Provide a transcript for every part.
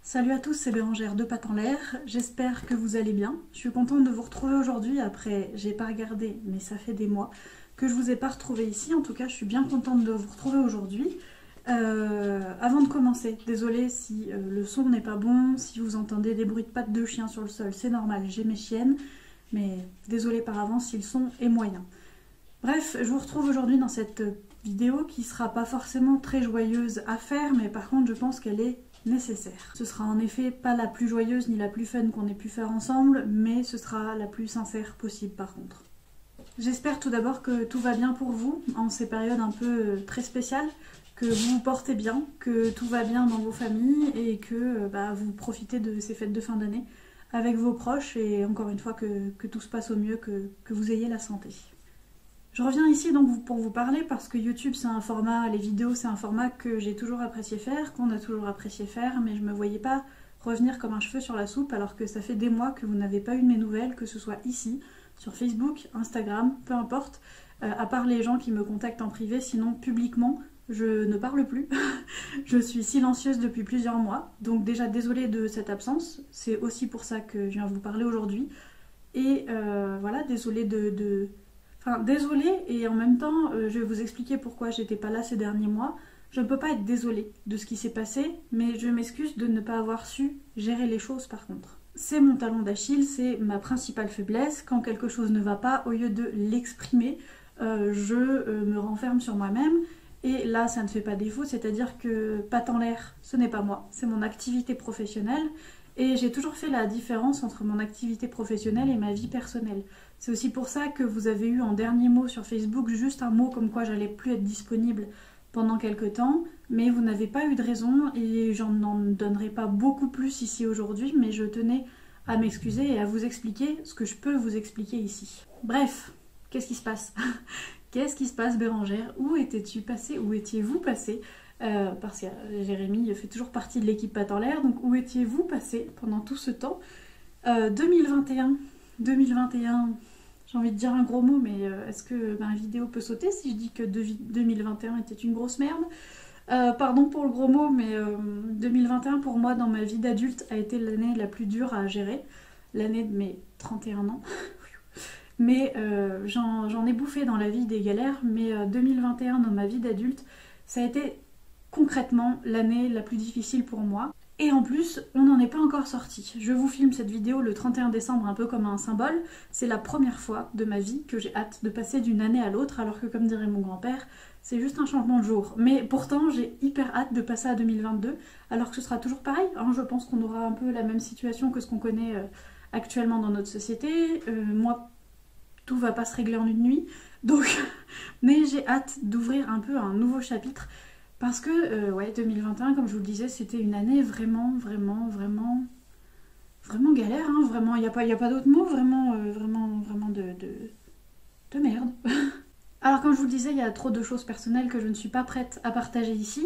Salut à tous, c'est Bérangère de Pattes en l'air, j'espère que vous allez bien. Je suis contente de vous retrouver aujourd'hui après, j'ai pas regardé, mais ça fait des mois que je vous ai pas retrouvé ici. En tout cas, je suis bien contente de vous retrouver aujourd'hui. Avant de commencer, désolée si le son n'est pas bon, si vous entendez des bruits de pattes de chien sur le sol, c'est normal, j'ai mes chiennes, mais désolée par avance si le son est moyen. Bref, je vous retrouve aujourd'hui dans cette vidéo qui sera pas forcément très joyeuse à faire, mais par contre je pense qu'elle est nécessaire. Ce sera en effet pas la plus joyeuse ni la plus fun qu'on ait pu faire ensemble, mais ce sera la plus sincère possible par contre. J'espère tout d'abord que tout va bien pour vous en ces périodes un peu très spéciales, que vous vous portez bien, que tout va bien dans vos familles et que vous profitez de ces fêtes de fin d'année avec vos proches et encore une fois que tout se passe au mieux, que vous ayez la santé. Je reviens ici donc pour vous parler parce que YouTube c'est un format, les vidéos c'est un format que j'ai toujours apprécié faire, qu'on a toujours apprécié faire, mais je me voyais pas revenir comme un cheveu sur la soupe alors que ça fait des mois que vous n'avez pas eu de mes nouvelles, que ce soit ici, sur Facebook, Instagram, peu importe, à part les gens qui me contactent en privé, sinon publiquement je ne parle plus. Je suis silencieuse depuis plusieurs mois, donc déjà désolée de cette absence, c'est aussi pour ça que je viens vous parler aujourd'hui, et voilà, désolée Enfin, désolée, et en même temps, je vais vous expliquer pourquoi j'étais pas là ces derniers mois. Je ne peux pas être désolée de ce qui s'est passé, mais je m'excuse de ne pas avoir su gérer les choses par contre. C'est mon talon d'Achille, c'est ma principale faiblesse. Quand quelque chose ne va pas, au lieu de l'exprimer, je me renferme sur moi-même. Et là, ça ne fait pas défaut, c'est-à-dire que Pattes en l'air, ce n'est pas moi, c'est mon activité professionnelle. Et j'ai toujours fait la différence entre mon activité professionnelle et ma vie personnelle. C'est aussi pour ça que vous avez eu en dernier mot sur Facebook juste un mot comme quoi j'allais plus être disponible pendant quelques temps, mais vous n'avez pas eu de raison et j'en donnerai pas beaucoup plus ici aujourd'hui, mais je tenais à m'excuser et à vous expliquer ce que je peux vous expliquer ici. Bref, qu'est-ce qui se passe? Qu'est-ce qui se passe, Bérangère? Où étais-tu passée? Où étiez-vous passée? Parce que Jérémy fait toujours partie de l'équipe Pattes en l'air, donc où étiez-vous passé pendant tout ce temps? 2021, j'ai envie de dire un gros mot, mais est-ce que ma vidéo peut sauter si je dis que 2021 était une grosse merde? Pardon pour le gros mot, mais 2021 pour moi dans ma vie d'adulte a été l'année la plus dure à gérer, l'année de mes 31 ans. Mais j'en ai bouffé dans la vie des galères, mais 2021 dans ma vie d'adulte, ça a été concrètement l'année la plus difficile pour moi. Et en plus, on n'en est pas encore sorti. Je vous filme cette vidéo le 31 décembre un peu comme un symbole. C'est la première fois de ma vie que j'ai hâte de passer d'une année à l'autre, alors que comme dirait mon grand-père, c'est juste un changement de jour. Mais pourtant, j'ai hyper hâte de passer à 2022, alors que ce sera toujours pareil. Hein, je pense qu'on aura un peu la même situation que ce qu'on connaît actuellement dans notre société. Moi, tout va pas se régler en une nuit. Donc, mais j'ai hâte d'ouvrir un peu un nouveau chapitre. Parce que, ouais, 2021, comme je vous le disais, c'était une année vraiment galère, hein, vraiment, il n'y a pas d'autre mot, vraiment de merde. Alors, comme je vous le disais, il y a trop de choses personnelles que je ne suis pas prête à partager ici,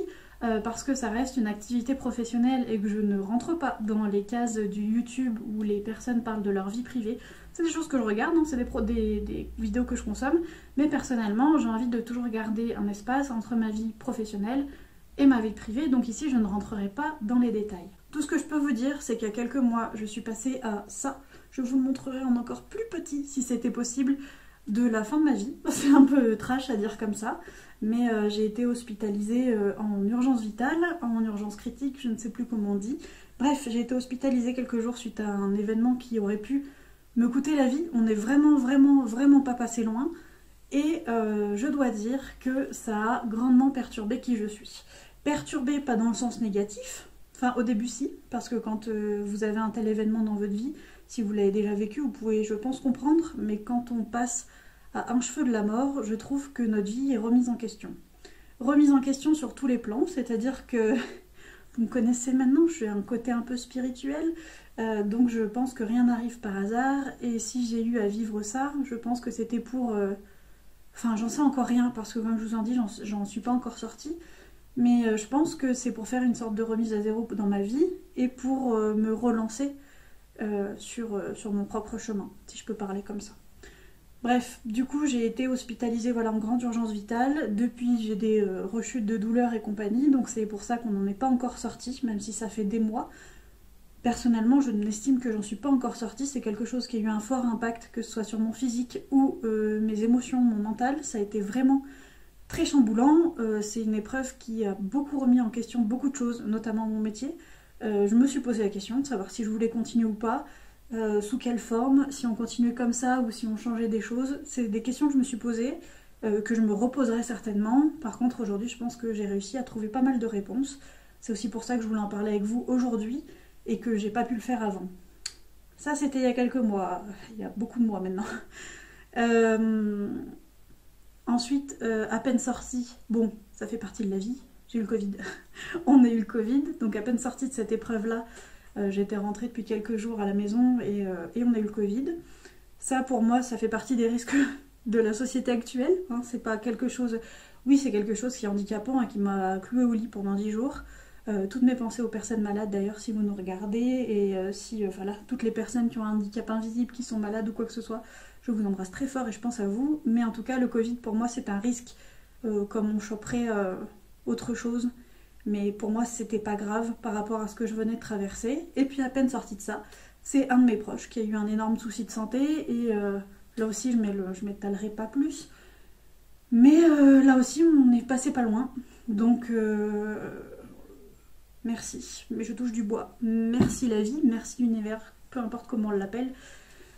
parce que ça reste une activité professionnelle et que je ne rentre pas dans les cases du YouTube où les personnes parlent de leur vie privée. C'est des choses que je regarde, hein, c'est des vidéos que je consomme, mais personnellement, j'ai envie de toujours garder un espace entre ma vie professionnelle et ma vie privée, donc ici, je ne rentrerai pas dans les détails. Tout ce que je peux vous dire, c'est qu'il y a quelques mois, je suis passée à ça. Je vous le montrerai en encore plus petit, si c'était possible, de la fin de ma vie. C'est un peu trash à dire comme ça, mais j'ai été hospitalisée en urgence vitale, en urgence critique, je ne sais plus comment on dit. Bref, j'ai été hospitalisée quelques jours suite à un événement qui aurait pu me coûter la vie. On n'est vraiment pas passé loin. Et je dois dire que ça a grandement perturbé qui je suis. Perturbé, pas dans le sens négatif, enfin au début si, parce que quand vous avez un tel événement dans votre vie, si vous l'avez déjà vécu, vous pouvez, je pense, comprendre, mais quand on passe à un cheveu de la mort, je trouve que notre vie est remise en question. Remise en question sur tous les plans, c'est-à-dire que, vous me connaissez maintenant, je suis un côté un peu spirituel, donc je pense que rien n'arrive par hasard, et si j'ai eu à vivre ça, je pense que c'était pour... Enfin, j'en sais encore rien, parce que comme je vous en dis, j'en suis pas encore sortie, mais je pense que c'est pour faire une sorte de remise à zéro dans ma vie, et pour me relancer sur mon propre chemin, si je peux parler comme ça. Bref, du coup j'ai été hospitalisée voilà, en grande urgence vitale, depuis j'ai des rechutes de douleur et compagnie, donc c'est pour ça qu'on n'en est pas encore sorti, même si ça fait des mois. Personnellement, je n'estime que j'en suis pas encore sortie. C'est quelque chose qui a eu un fort impact, que ce soit sur mon physique ou mes émotions, mon mental. Ça a été vraiment très chamboulant. C'est une épreuve qui a beaucoup remis en question beaucoup de choses, notamment mon métier. Je me suis posé la question de savoir si je voulais continuer ou pas, sous quelle forme, si on continuait comme ça ou si on changeait des choses. C'est des questions que je me suis posées, que je me reposerai certainement. Par contre, aujourd'hui, je pense que j'ai réussi à trouver pas mal de réponses. C'est aussi pour ça que je voulais en parler avec vous aujourd'hui et que j'ai pas pu le faire avant. Ça, c'était il y a quelques mois, il y a beaucoup de mois maintenant. Ensuite, à peine sortie, bon, ça fait partie de la vie, j'ai eu le Covid. On a eu le Covid, donc à peine sortie de cette épreuve-là, j'étais rentrée depuis quelques jours à la maison et on a eu le Covid. Ça, pour moi, ça fait partie des risques de la société actuelle. Hein, c'est pas quelque chose... Oui, c'est quelque chose qui est handicapant et qui m'a cloué au lit pendant 10 jours. Toutes mes pensées aux personnes malades d'ailleurs si vous nous regardez et si voilà, toutes les personnes qui ont un handicap invisible, qui sont malades ou quoi que ce soit, je vous embrasse très fort et je pense à vous. Mais en tout cas le Covid pour moi c'est un risque comme on choperait autre chose. Mais pour moi c'était pas grave par rapport à ce que je venais de traverser. Et puis à peine sortie de ça, c'est un de mes proches qui a eu un énorme souci de santé et là aussi je m'étalerai pas plus. Mais là aussi on est passé pas loin. Donc... merci, mais je touche du bois. Merci la vie, merci l'univers, peu importe comment on l'appelle.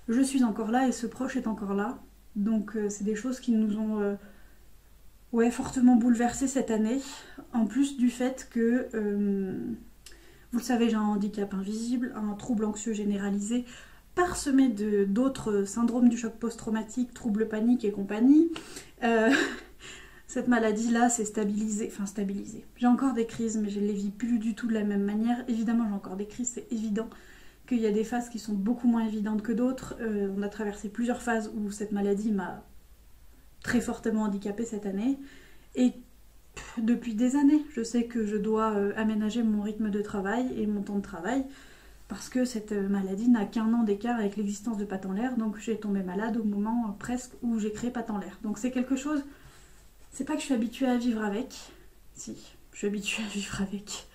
Je suis encore là et ce proche est encore là. Donc c'est des choses qui nous ont ouais, fortement bouleversés cette année. En plus du fait que, vous le savez, j'ai un handicap invisible, un trouble anxieux généralisé, parsemé d'autres syndromes du choc post-traumatique, troubles paniques et compagnie. Cette maladie-là s'est stabilisée, enfin stabilisée. J'ai encore des crises, mais je ne les vis plus du tout de la même manière. Évidemment, j'ai encore des crises, c'est évident qu'il y a des phases qui sont beaucoup moins évidentes que d'autres. On a traversé plusieurs phases où cette maladie m'a très fortement handicapée cette année. Et depuis des années, je sais que je dois aménager mon rythme de travail et mon temps de travail parce que cette maladie n'a qu'un an d'écart avec l'existence de Pattes en l'air. Donc j'ai tombé malade au moment presque où j'ai créé Pattes en l'air. Donc c'est quelque chose... C'est pas que je suis habituée à vivre avec, si, je suis habituée à vivre avec.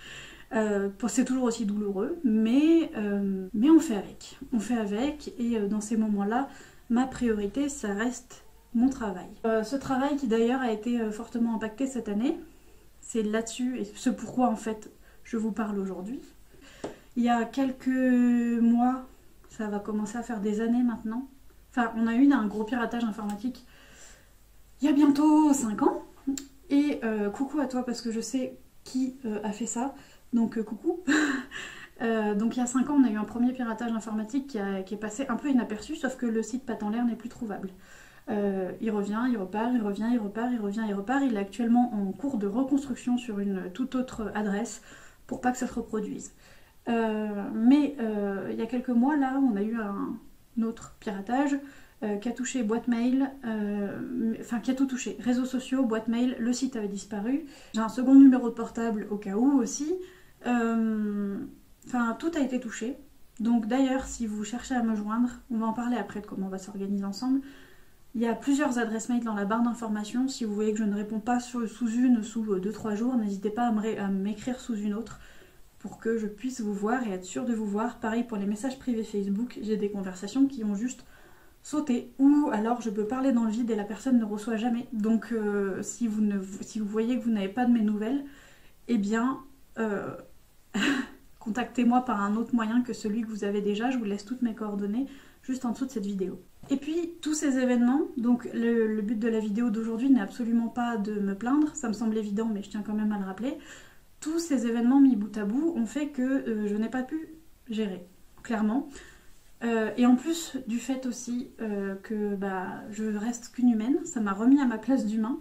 C'est toujours aussi douloureux, mais on fait avec. On fait avec, et dans ces moments-là, ma priorité, ça reste mon travail. Ce travail qui d'ailleurs a été fortement impacté cette année, c'est là-dessus, et ce pourquoi en fait je vous parle aujourd'hui. Il y a quelques mois, ça va commencer à faire des années maintenant, enfin on a eu un gros piratage informatique il y a bientôt 5 ans, et coucou à toi parce que je sais qui a fait ça, donc coucou. Donc il y a 5 ans on a eu un premier piratage informatique qui est passé un peu inaperçu, sauf que le site Pattes en l'air n'est plus trouvable. Il revient, il repart, il revient, il repart, il revient, il repart. Il est actuellement en cours de reconstruction sur une toute autre adresse pour pas que ça se reproduise. Mais il y a quelques mois là on a eu un autre piratage qui a touché boîte mail, enfin qui a tout touché, réseaux sociaux, boîte mail, le site avait disparu. J'ai un second numéro de portable au cas où aussi. Enfin tout a été touché. Donc d'ailleurs si vous cherchez à me joindre, on va en parler après de comment on va s'organiser ensemble. Il y a plusieurs adresses mail dans la barre d'informations. Si vous voyez que je ne réponds pas sous une, sous 2-3 jours, n'hésitez pas à m'écrire sous une autre pour que je puisse vous voir et être sûre de vous voir. Pareil pour les messages privés Facebook, j'ai des conversations qui ont juste sauté, ou alors je peux parler dans le vide et la personne ne reçoit jamais. Donc si vous voyez que vous n'avez pas de mes nouvelles, eh bien contactez-moi par un autre moyen que celui que vous avez déjà. Je vous laisse toutes mes coordonnées juste en dessous de cette vidéo. Et puis tous ces événements, donc le but de la vidéo d'aujourd'hui n'est absolument pas de me plaindre, ça me semble évident mais je tiens quand même à le rappeler. Tous ces événements mis bout à bout ont fait que je n'ai pas pu gérer, clairement. Et en plus du fait aussi que je reste qu'une humaine, ça m'a remis à ma place d'humain.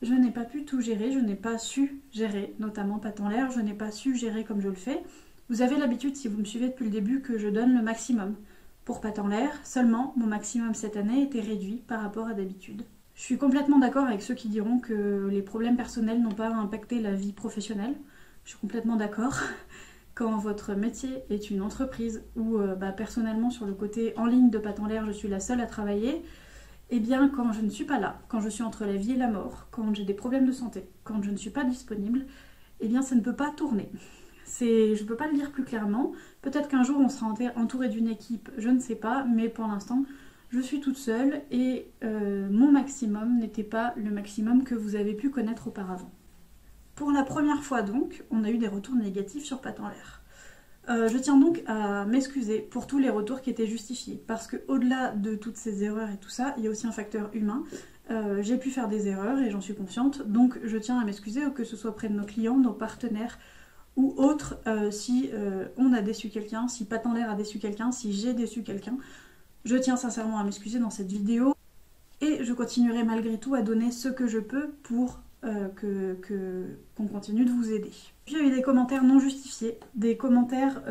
Je n'ai pas pu tout gérer, je n'ai pas su gérer, notamment Pattes en l'air, je n'ai pas su gérer comme je le fais. Vous avez l'habitude, si vous me suivez depuis le début, que je donne le maximum pour Pattes en l'air. Seulement, mon maximum cette année était réduit par rapport à d'habitude. Je suis complètement d'accord avec ceux qui diront que les problèmes personnels n'ont pas impacté la vie professionnelle. Je suis complètement d'accord. Quand votre métier est une entreprise où personnellement sur le côté en ligne de Pattes en l'air je suis la seule à travailler, eh bien quand je ne suis pas là, quand je suis entre la vie et la mort, quand j'ai des problèmes de santé, quand je ne suis pas disponible, eh bien ça ne peut pas tourner. Je peux pas le dire plus clairement. Peut-être qu'un jour on sera entouré d'une équipe, je ne sais pas, mais pour l'instant je suis toute seule et mon maximum n'était pas le maximum que vous avez pu connaître auparavant. Pour la première fois donc, on a eu des retours négatifs sur Pattes en l'air. Je tiens donc à m'excuser pour tous les retours qui étaient justifiés, parce que au-delà de toutes ces erreurs et tout ça, il y a aussi un facteur humain. J'ai pu faire des erreurs et j'en suis consciente, donc je tiens à m'excuser, que ce soit auprès de nos clients, nos partenaires ou autres, si on a déçu quelqu'un, si Pattes en l'air a déçu quelqu'un, si j'ai déçu quelqu'un. Je tiens sincèrement à m'excuser dans cette vidéo et je continuerai malgré tout à donner ce que je peux pour qu'on continue de vous aider. Puis il y a eu des commentaires non justifiés, des commentaires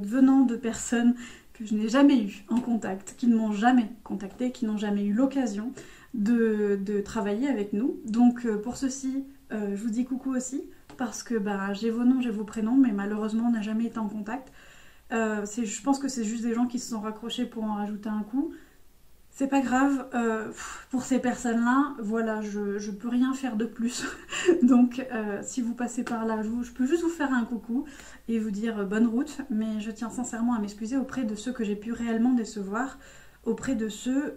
venant de personnes que je n'ai jamais eu en contact, qui ne m'ont jamais contacté, qui n'ont jamais eu l'occasion de travailler avec nous. Donc pour ceci, je vous dis coucou aussi, parce que j'ai vos noms, j'ai vos prénoms, mais malheureusement on n'a jamais été en contact. Je pense que c'est juste des gens qui se sont raccrochés pour en rajouter un coup. C'est pas grave, pour ces personnes-là, voilà, je peux rien faire de plus. Donc si vous passez par là, je peux juste vous faire un coucou et vous dire bonne route, mais je tiens sincèrement à m'excuser auprès de ceux que j'ai pu réellement décevoir, auprès de ceux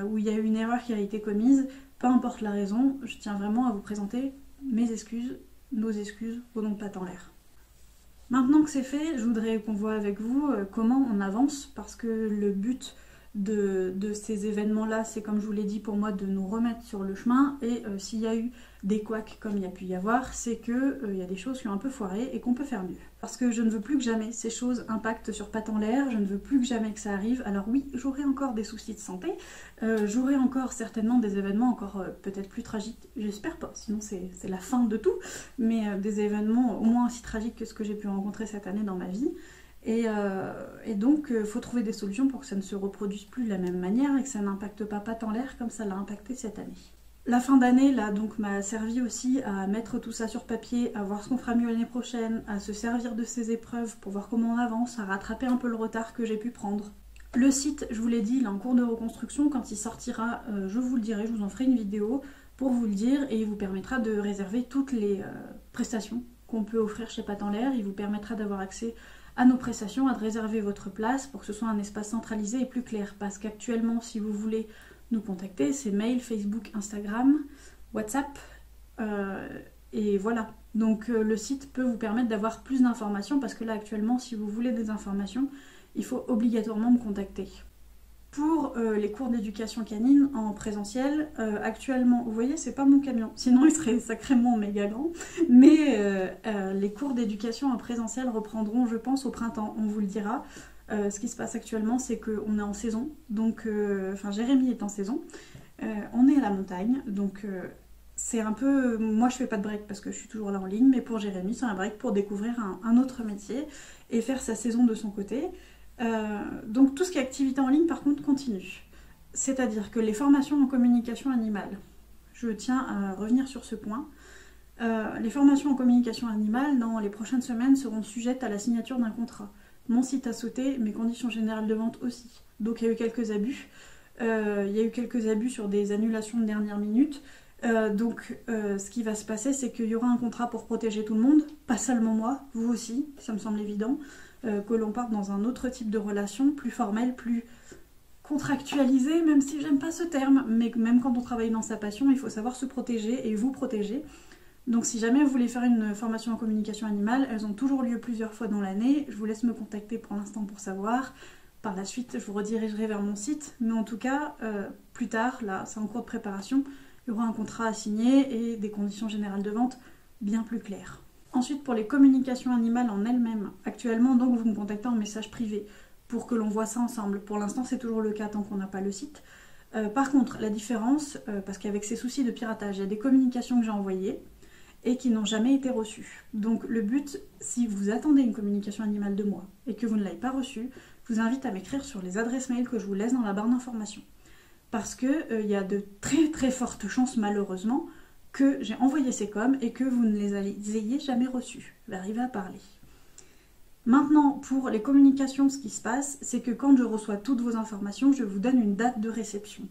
où il y a eu une erreur qui a été commise, peu importe la raison, je tiens vraiment à vous présenter mes excuses, nos excuses, au nom de Pattes en l'air. Maintenant que c'est fait, je voudrais qu'on voit avec vous comment on avance, parce que le but de ces événements-là, c'est comme je vous l'ai dit pour moi, de nous remettre sur le chemin, et s'il y a eu des couacs comme il y a pu y avoir, c'est qu'il y a des choses qui ont un peu foiré et qu'on peut faire mieux. Parce que je ne veux plus que jamais ces choses impactent sur Pattes en l'air, je ne veux plus que jamais que ça arrive. Alors oui, j'aurai encore des soucis de santé, j'aurai encore certainement des événements encore peut-être plus tragiques, j'espère pas, sinon c'est la fin de tout, mais des événements au moins aussi tragiques que ce que j'ai pu rencontrer cette année dans ma vie. Et donc, il faut trouver des solutions pour que ça ne se reproduise plus de la même manière et que ça n'impacte pas Pattes en l'air comme ça l'a impacté cette année. La fin d'année, là, donc, m'a servi aussi à mettre tout ça sur papier, à voir ce qu'on fera mieux l'année prochaine, à se servir de ces épreuves pour voir comment on avance, à rattraper un peu le retard que j'ai pu prendre. Le site, je vous l'ai dit, il est en cours de reconstruction. Quand il sortira, je vous le dirai, je vous en ferai une vidéo pour vous le dire et il vous permettra de réserver toutes les prestations qu'on peut offrir chez Pattes en l'air. Il vous permettra d'avoir accès à nos prestations, à de réserver votre place pour que ce soit un espace centralisé et plus clair. Parce qu'actuellement, si vous voulez nous contacter, c'est mail, Facebook, Instagram, WhatsApp, et voilà. Donc le site peut vous permettre d'avoir plus d'informations, parce que là actuellement, si vous voulez des informations, il faut obligatoirement me contacter. Pour les cours d'éducation canine en présentiel, actuellement, vous voyez, c'est pas mon camion, sinon il serait sacrément méga grand, mais les cours d'éducation en présentiel reprendront, je pense, au printemps, on vous le dira. Ce qui se passe actuellement, c'est qu'on est en saison, donc, Jérémy est en saison, on est à la montagne, donc c'est un peu, moi je fais pas de break parce que je suis toujours là en ligne, mais pour Jérémy, c'est un break pour découvrir un autre métier et faire sa saison de son côté. Donc tout ce qui est activité en ligne par contre continue, c'est-à-dire que les formations en communication animale, je tiens à revenir sur ce point, les formations en communication animale dans les prochaines semaines seront sujettes à la signature d'un contrat. Mon site a sauté, mes conditions générales de vente aussi, donc il y a eu quelques abus, sur des annulations de dernière minute. Ce qui va se passer, c'est qu'il y aura un contrat pour protéger tout le monde, pas seulement moi, vous aussi, ça me semble évident, que l'on parte dans un autre type de relation, plus formelle, plus contractualisée, même si j'aime pas ce terme, mais même quand on travaille dans sa passion, il faut savoir se protéger et vous protéger. Donc si jamais vous voulez faire une formation en communication animale, elles ont toujours lieu plusieurs fois dans l'année, je vous laisse me contacter pour l'instant pour savoir. Par la suite, je vous redirigerai vers mon site, mais en tout cas, plus tard, là, c'est en cours de préparation, il y aura un contrat à signer et des conditions générales de vente bien plus claires. Ensuite, pour les communications animales en elles-mêmes, actuellement, donc, vous me contactez en message privé pour que l'on voit ça ensemble. Pour l'instant, c'est toujours le cas tant qu'on n'a pas le site. Par contre, la différence, parce qu'avec ces soucis de piratage, il y a des communications que j'ai envoyées et qui n'ont jamais été reçues. Donc le but, si vous attendez une communication animale de moi et que vous ne l'avez pas reçue, je vous invite à m'écrire sur les adresses mail que je vous laisse dans la barre d'informations. Parce que y a de très très fortes chances, malheureusement, que j'ai envoyé ces coms et que vous ne les ayez jamais reçus. Je vais arriver à parler. Maintenant, pour les communications, ce qui se passe, c'est que quand je reçois toutes vos informations, je vous donne une date de réception.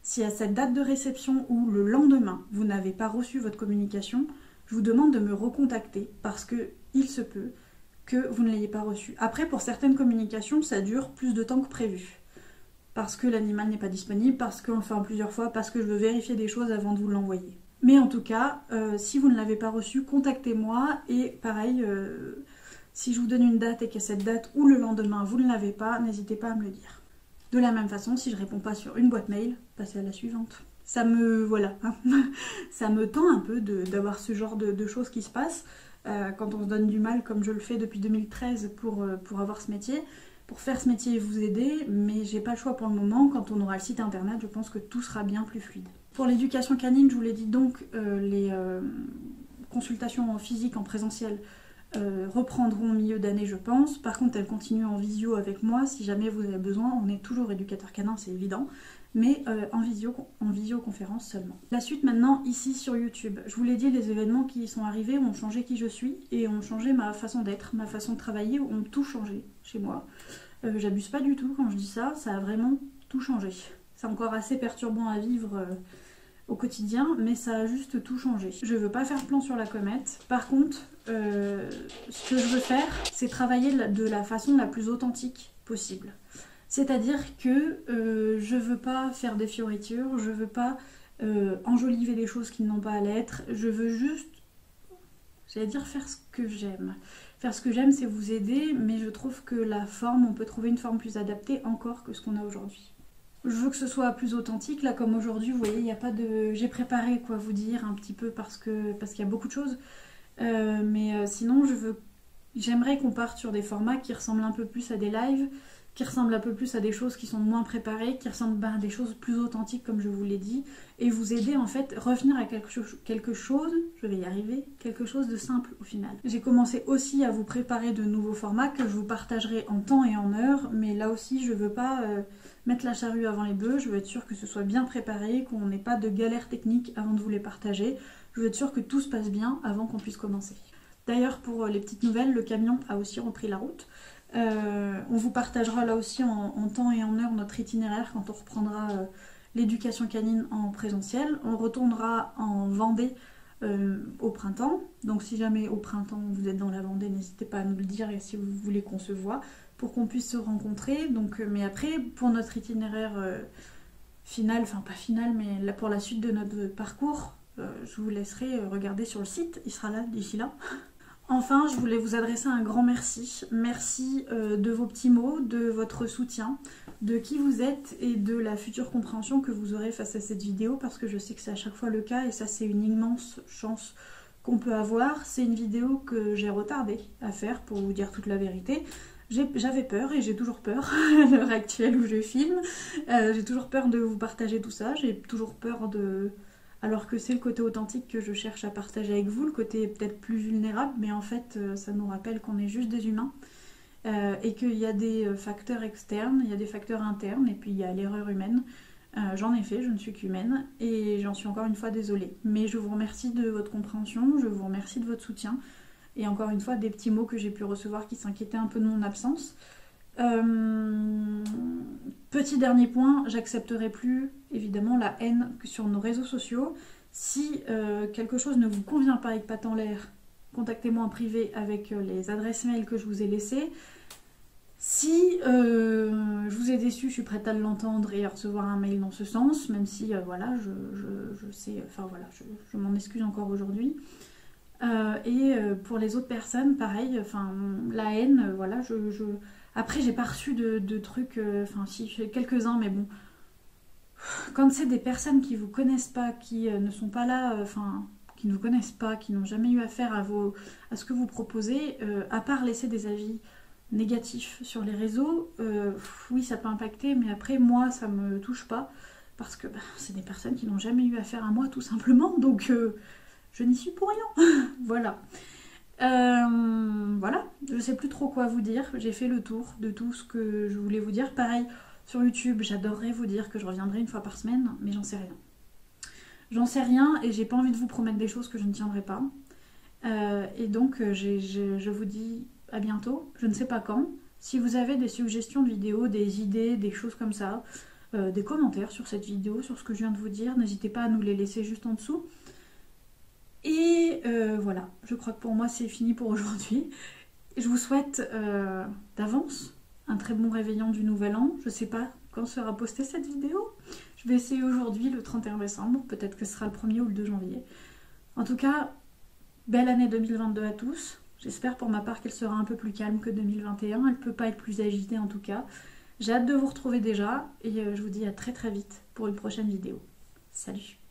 Si à cette date de réception ou le lendemain, vous n'avez pas reçu votre communication, je vous demande de me recontacter parce que il se peut que vous ne l'ayez pas reçu. Après, pour certaines communications, ça dure plus de temps que prévu. Parce que l'animal n'est pas disponible, parce qu'on le fait en plusieurs fois, parce que je veux vérifier des choses avant de vous l'envoyer. Mais en tout cas, si vous ne l'avez pas reçu, contactez-moi. Et pareil, si je vous donne une date et qu'à cette date ou le lendemain, vous ne l'avez pas, n'hésitez pas à me le dire. De la même façon, si je ne réponds pas sur une boîte mail, passez à la suivante. Ça me... voilà, hein. Ça me tend un peu d'avoir ce genre de choses qui se passent. Quand on se donne du mal, comme je le fais depuis 2013 pour avoir ce métier, pour faire ce métier et vous aider, mais j'ai pas le choix pour le moment. Quand on aura le site internet, je pense que tout sera bien plus fluide. Pour l'éducation canine, je vous l'ai dit donc, les consultations en physique, en présentiel, reprendront au milieu d'année, je pense. Par contre, elles continuent en visio avec moi. Si jamais vous avez besoin, on est toujours éducateur canin, c'est évident, mais en visioconférence seulement. La suite maintenant, ici sur YouTube. Je vous l'ai dit, les événements qui sont arrivés ont changé qui je suis et ont changé ma façon d'être, ma façon de travailler, ont tout changé chez moi. J'abuse pas du tout quand je dis ça, ça a vraiment tout changé. C'est encore assez perturbant à vivre au quotidien, mais ça a juste tout changé. Je veux pas faire plan sur la comète. Par contre, ce que je veux faire, c'est travailler de la façon la plus authentique possible. C'est-à-dire que je veux pas faire des fioritures, je veux pas enjoliver des choses qui n'ont pas à l'être, je veux juste, j'allais dire, faire ce que j'aime. Faire ce que j'aime, c'est vous aider, mais je trouve que la forme, on peut trouver une forme plus adaptée encore que ce qu'on a aujourd'hui. Je veux que ce soit plus authentique, là comme aujourd'hui, vous voyez, il n'y a pas de... J'ai préparé quoi vous dire un petit peu parce qu'il y a beaucoup de choses, mais sinon j'aimerais qu'on parte sur des formats qui ressemblent un peu plus à des lives, qui ressemblent un peu plus à des choses qui sont moins préparées, qui ressemblent à des choses plus authentiques comme je vous l'ai dit, et vous aider en fait, revenir à quelque chose, je vais y arriver, quelque chose de simple au final. J'ai commencé aussi à vous préparer de nouveaux formats que je vous partagerai en temps et en heure, mais là aussi je veux pas mettre la charrue avant les bœufs, je veux être sûre que ce soit bien préparé, qu'on n'ait pas de galères techniques avant de vous les partager, je veux être sûre que tout se passe bien avant qu'on puisse commencer. D'ailleurs pour les petites nouvelles, le camion a aussi repris la route. On vous partagera là aussi en temps et en heure notre itinéraire quand on reprendra l'éducation canine en présentiel. On retournera en Vendée au printemps. Donc si jamais au printemps vous êtes dans la Vendée, n'hésitez pas à nous le dire et si vous voulez qu'on se voit pour qu'on puisse se rencontrer. Donc, mais après, pour notre itinéraire final, enfin pas final, mais là, pour la suite de notre parcours, je vous laisserai regarder sur le site, il sera là d'ici là. Enfin, je voulais vous adresser un grand merci. Merci de vos petits mots, de votre soutien, de qui vous êtes et de la future compréhension que vous aurez face à cette vidéo, parce que je sais que c'est à chaque fois le cas et ça c'est une immense chance qu'on peut avoir. C'est une vidéo que j'ai retardé à faire pour vous dire toute la vérité. J'avais peur et j'ai toujours peur à l'heure actuelle où je filme. J'ai toujours peur de vous partager tout ça, j'ai toujours peur de... Alors que c'est le côté authentique que je cherche à partager avec vous, le côté peut-être plus vulnérable, mais en fait ça nous rappelle qu'on est juste des humains et qu'il y a des facteurs externes, il y a des facteurs internes et puis il y a l'erreur humaine. J'en ai fait, je ne suis qu'humaine et j'en suis encore une fois désolée. Mais je vous remercie de votre compréhension, je vous remercie de votre soutien et encore une fois des petits mots que j'ai pu recevoir qui s'inquiétaient un peu de mon absence. Petit dernier point, j'accepterai plus évidemment la haine sur nos réseaux sociaux. Si quelque chose ne vous convient pas avec Pattes en l'air, contactez-moi en privé avec les adresses mail que je vous ai laissées. Si je vous ai déçu, je suis prête à l'entendre et à recevoir un mail dans ce sens, même si voilà, je sais, enfin voilà, je m'en excuse encore aujourd'hui. Pour les autres personnes, pareil, enfin la haine, voilà, après j'ai pas reçu de trucs, enfin si, quelques-uns, mais bon, quand c'est des personnes qui vous connaissent pas, qui ne sont pas là, enfin, qui ne vous connaissent pas, qui n'ont jamais eu affaire à ce que vous proposez, à part laisser des avis négatifs sur les réseaux, oui ça peut impacter, mais après moi ça me touche pas, parce que c'est des personnes qui n'ont jamais eu affaire à moi tout simplement, donc je n'y suis pour rien. Voilà. Voilà, je sais plus trop quoi vous dire, j'ai fait le tour de tout ce que je voulais vous dire. Pareil, sur YouTube, j'adorerais vous dire que je reviendrai une fois par semaine, mais j'en sais rien. J'en sais rien et j'ai pas envie de vous promettre des choses que je ne tiendrai pas. Et donc, je vous dis à bientôt, je ne sais pas quand. Si vous avez des suggestions de vidéos, des idées, des choses comme ça, des commentaires sur cette vidéo, sur ce que je viens de vous dire, n'hésitez pas à nous les laisser juste en dessous. Et voilà, je crois que pour moi c'est fini pour aujourd'hui. je vous souhaite d'avance un très bon réveillon du nouvel an. Je sais pas quand sera postée cette vidéo. Je vais essayer aujourd'hui, le 31 décembre. Peut-être que ce sera le 1er ou le 2 janvier. En tout cas, belle année 2022 à tous. J'espère pour ma part qu'elle sera un peu plus calme que 2021. Elle peut pas être plus agitée en tout cas. J'ai hâte de vous retrouver déjà. Et je vous dis à très très vite pour une prochaine vidéo. Salut!